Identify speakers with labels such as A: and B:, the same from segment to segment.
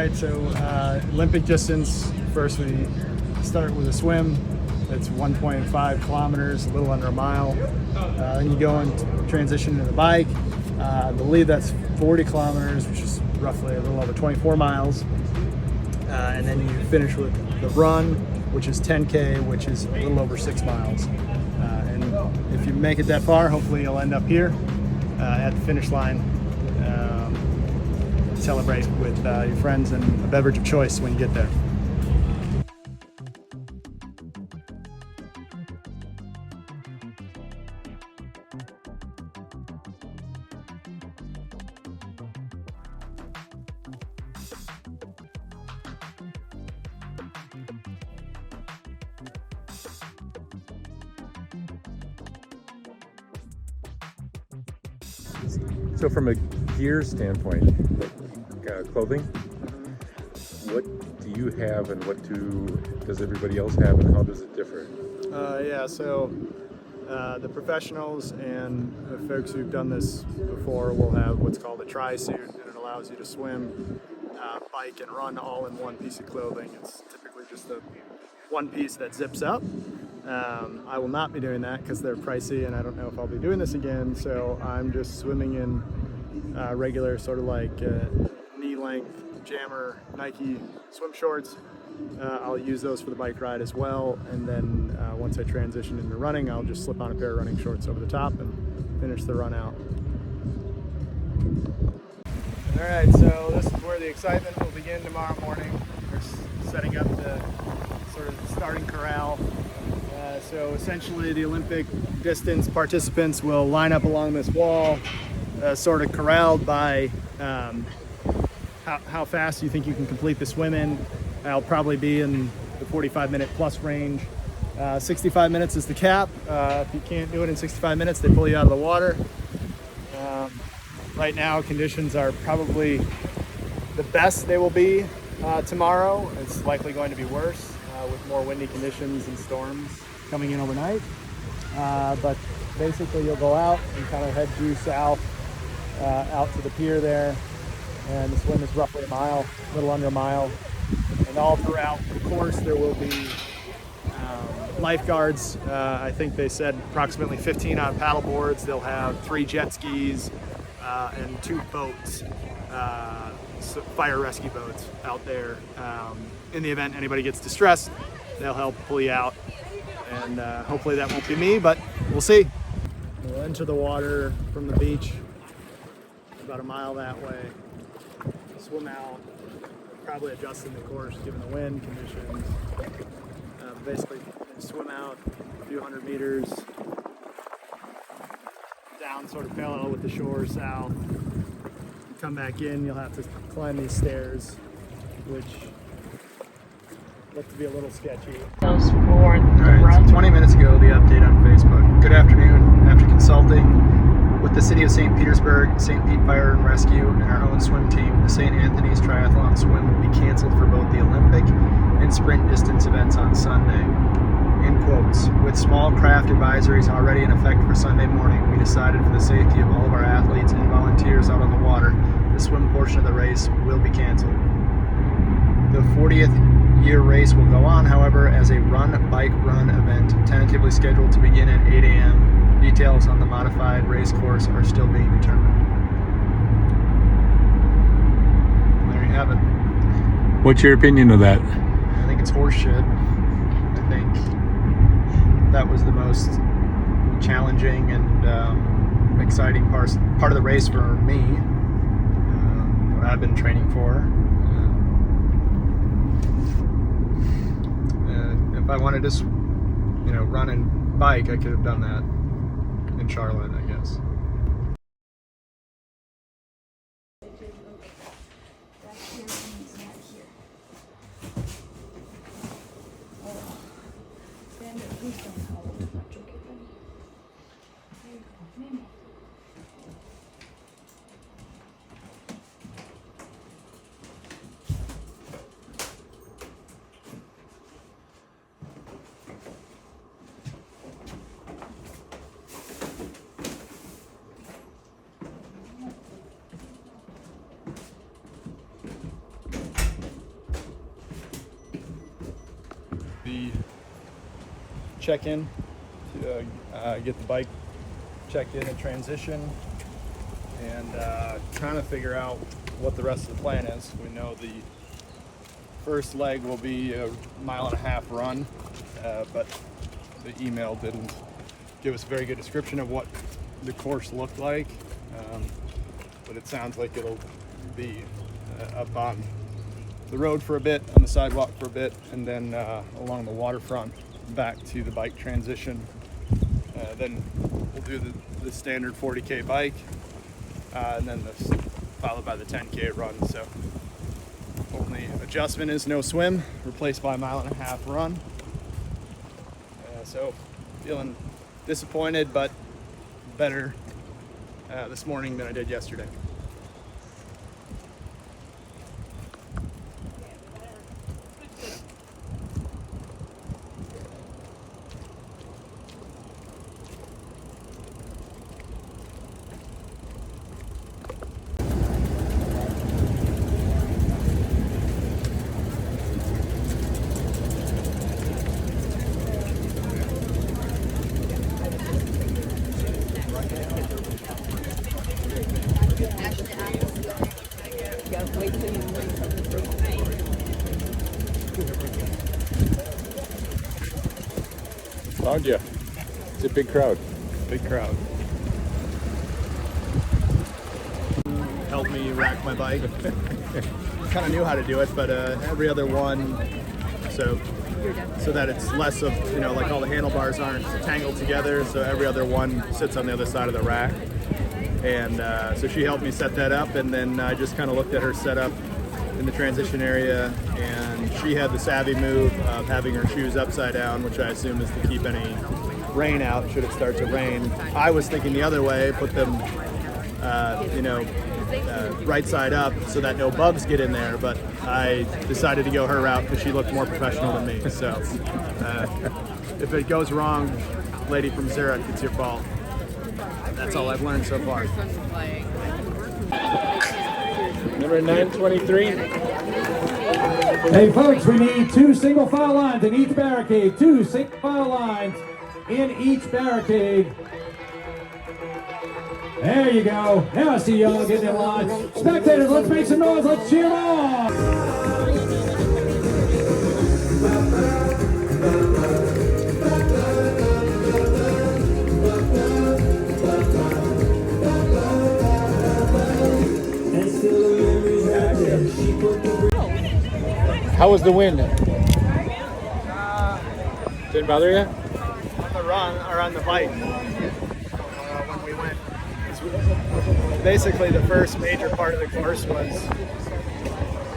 A: Right, so Olympic distance, first we start with a swim. It's 1.5 kilometers, a little under a mile. Then you go and transition to the bike. I believe that's 40 kilometers, which is roughly a little over 24 miles. And then you finish with the run, which is 10K, which is a little over 6 miles. And if you make it that far, hopefully you'll end up here at the finish line. Celebrate with your friends and a beverage of choice when you get there.
B: So from a gear standpoint, clothing, what do you have and what does everybody else have, and how does it differ?
A: Yeah, so the professionals and the folks who've done this before will have what's called a tri-suit, and it allows you to swim, bike, and run all in one piece of clothing. It's typically just a one piece that zips up. I will not be doing that because they're pricey, and I don't know if I'll be doing this again, so I'm just swimming in regular sort of like knee-length jammer Nike swim shorts. I'll use those for the bike ride as well, and then once I transition into running, I'll just slip on a pair of running shorts over the top and finish the run out. All right, so this is where the excitement will begin tomorrow morning. We're setting up the sort of starting corral. So essentially the Olympic distance participants will line up along this wall, sort of corralled by how fast you think you can complete the swim in. I'll probably be in the 45-minute plus range. 65 minutes is the cap. If you can't do it in 65 minutes, they pull you out of the water. Right now, conditions are probably the best they will be tomorrow. It's likely going to be worse with more windy conditions and storms coming in overnight. But basically, you'll go out and kind of head due south out to the pier there. And the swim is roughly a mile, a little under a mile. And all throughout the course, there will be lifeguards. I think they said approximately 15 on paddle boards. They'll have 3 jet skis and 2 boats, fire rescue boats out there. In the event anybody gets distressed, they'll help pull you out. And hopefully that won't be me, but we'll see. We'll enter the water from the beach about a mile that way. Swim out, probably adjusting the course given the wind conditions. Basically, swim out a few hundred meters down, sort of parallel with the shore south. You come back in, you'll have to climb these stairs, which look to be a little sketchy.
C: Those for the
A: Alright, so 20 minutes ago, the update on Facebook. Good afternoon. After consulting with the City of St. Petersburg, St. Pete Fire and Rescue, and our own swim team, the St. Anthony's Triathlon swim will be canceled for both the Olympic and sprint distance events on Sunday. In quotes, with small craft advisories already in effect for Sunday morning, we decided for the safety of all of our athletes and volunteers out on the water, the swim portion of the race will be canceled. The 40th year race will go on, however, as a run-bike-run event tentatively scheduled to begin at 8 a.m. Details on the modified race course are still being determined. There you have it.
B: What's your opinion of that?
A: I think it's horseshit. I think that was the most challenging and exciting part of the race for me. What I've been training for. If I wanted to, run and bike, I could have done that in Charlotte, I guess. check in to get the bike checked in and transition, and trying to figure out what the rest of the plan is. We know the first leg will be a 1.5 mile run, but the email didn't give us a very good description of what the course looked like, but it sounds like it'll be up on the road for a bit, on the sidewalk for a bit, and then along the waterfront back to the bike transition. Then we'll do the standard 40K bike, and then followed by the 10K run. So only adjustment is no swim, replaced by a 1.5 mile run. So feeling disappointed, but better this morning than I did yesterday.
B: Found you. It's a big crowd.
A: Big crowd. Helped me rack my bike. Kind of knew how to do it, but every other one, so that it's less of, like all the handlebars aren't tangled together, so every other one sits on the other side of the rack. And so she helped me set that up, and then I just kind of looked at her setup in the transition area, and she had the savvy move of having her shoes upside down, which I assume is to keep any rain out should it start to rain. I was thinking the other way, put them right side up so that no bugs get in there, but I decided to go her route because she looked more professional than me. So if it goes wrong, lady from Zurich, it's your fault. That's all I've learned so far.
B: Number 923.
C: Hey folks, we need 2 single file lines in each barricade. 2 single file lines in each barricade. There you go. Now I see y'all getting in line. Spectators, let's make some noise. Let's cheer them on.
B: How was the wind? Didn't bother you?
A: On the run, or on the bike, when we went, basically the first major part of the course was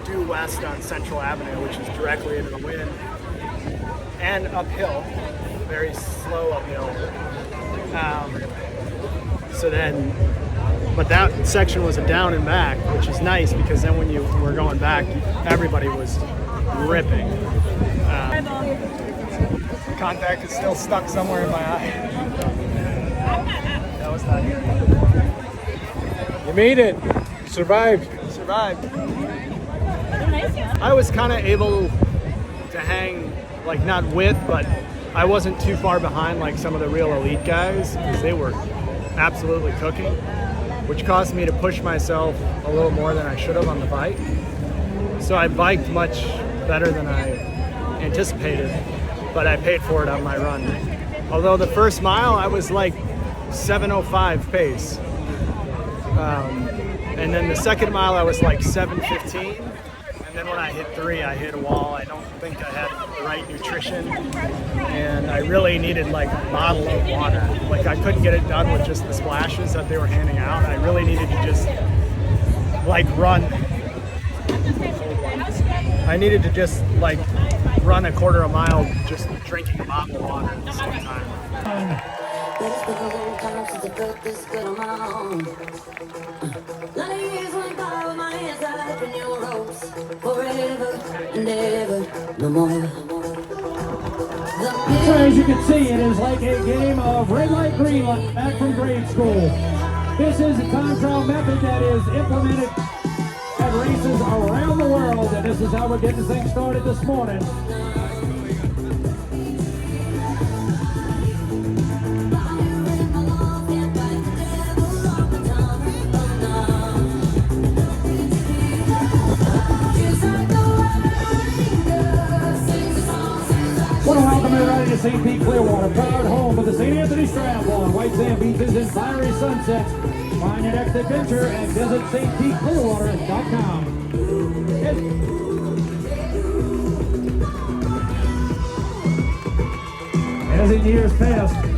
A: due west on Central Avenue, which is directly into the wind, and uphill, very slow uphill. But that section was a down and back, which is nice because then when you were going back, everybody was ripping. Contact is still stuck somewhere in my eye. That was nice.
B: You made it. You survived.
A: Survived. I was kind of able to hang, like not with, but I wasn't too far behind like some of the real elite guys because they were absolutely cooking, which caused me to push myself a little more than I should have on the bike. So I biked much better than I anticipated, but I paid for it on my run. Although the first mile I was like 7:05 pace. And then the second mile I was like 7:15. And then when I hit 3, I hit a wall. I don't think I had the right nutrition. And I really needed like a bottle of water. Like I couldn't get it done with just the splashes that they were handing out. I really needed to just like run. I needed to just like run a quarter of a mile just drinking a bottle of water at the same time.
C: So as you can see, it is like a game of red light, green light back from grade school. This is a time trial method that is implemented at races around the world, and this is how we're getting things started this morning. to St. Pete Clearwater, proud home of the St. Anthony's Triathlon. White sand beaches and fiery sunsets. Find your next adventure and visit stpeteclearwater.com. As in years past,